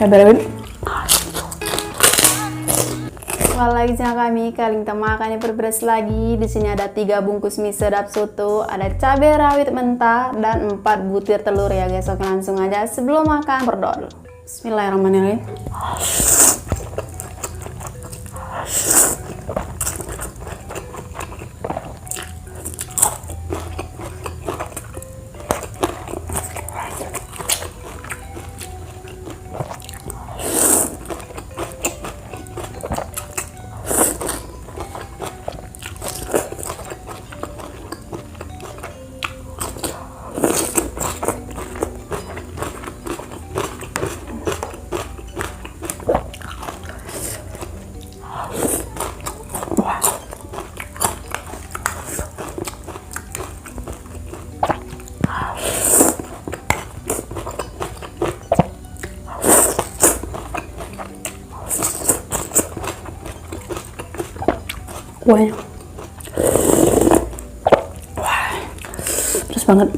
Sabar. Lagi sama kami kali kita makan beres lagi. Di sini ada 3 bungkus mie sedap soto, ada cabai rawit mentah dan 4 butir telur ya guys. Oke langsung aja sebelum makan berdoa dulu. Bismillahirrahmanirrahim. Kuahnya wah pedas banget.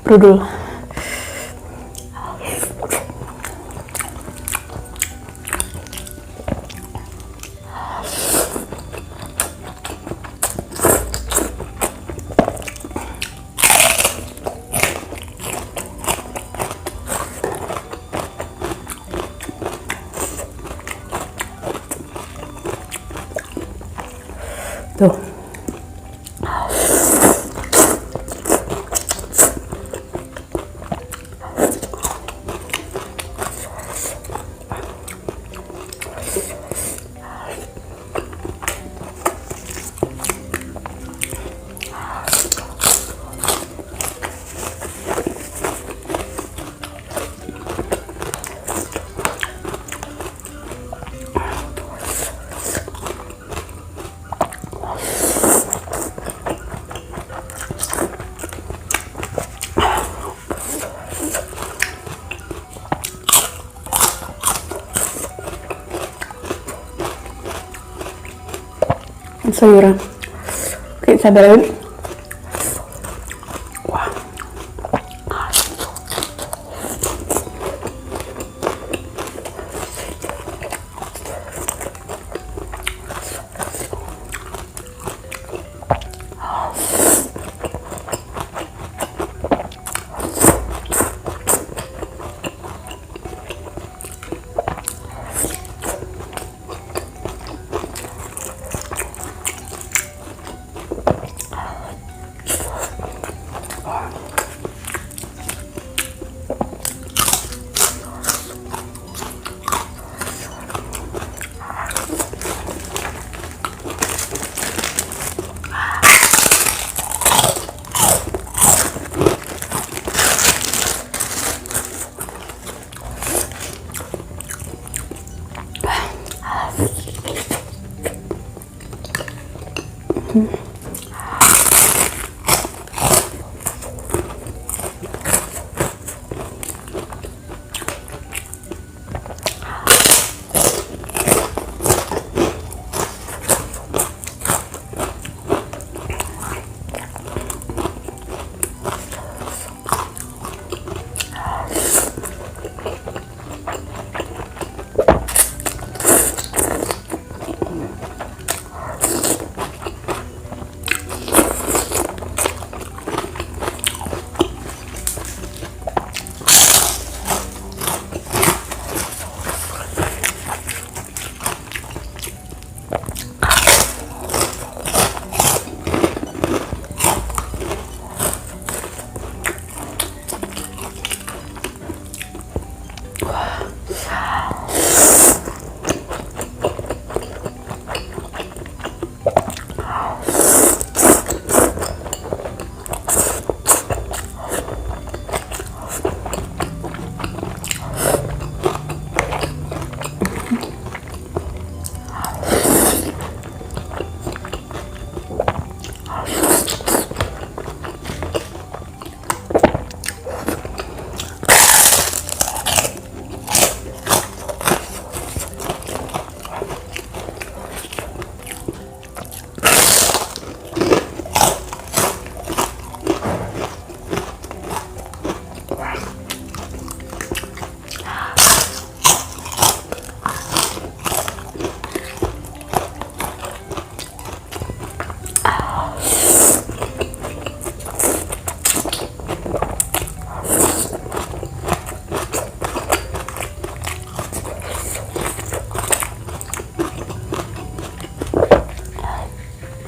Brudul. Tuh. Sayuran kayak sabar. Wah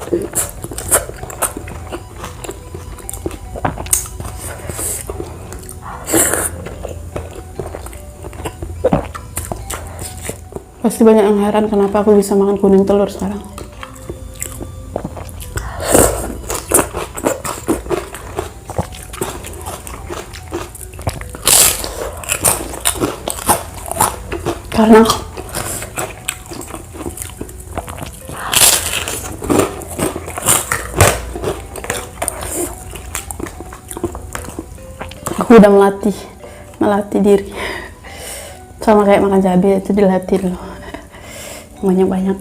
Pasti banyak yang heran kenapa aku bisa makan kuning telur sekarang. Karena aku udah melatih diri, sama kayak makan cabai itu dilatih loh, banyak-banyak.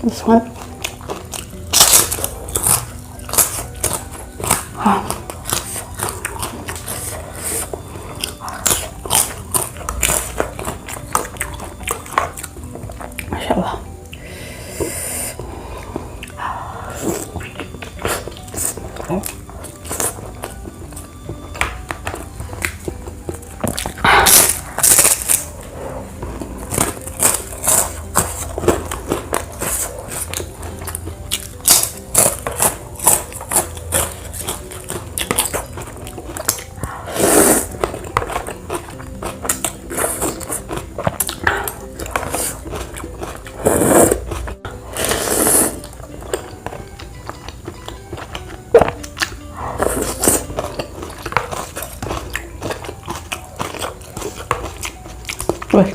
This one. Masya Allah. Wih.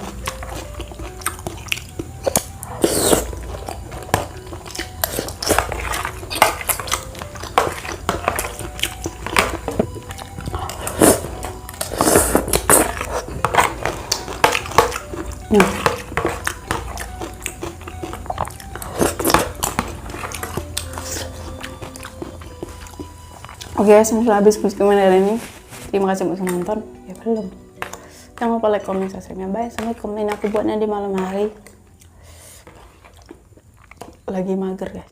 Ya. Oke, sudah habis postingan hari ini. Terima kasih untuk nonton. Ya belum. Jangan lupa like, komen, subscribe-nya. Bye. Assalamualaikum. Ini aku buatnya di malam hari. Lagi mager ya.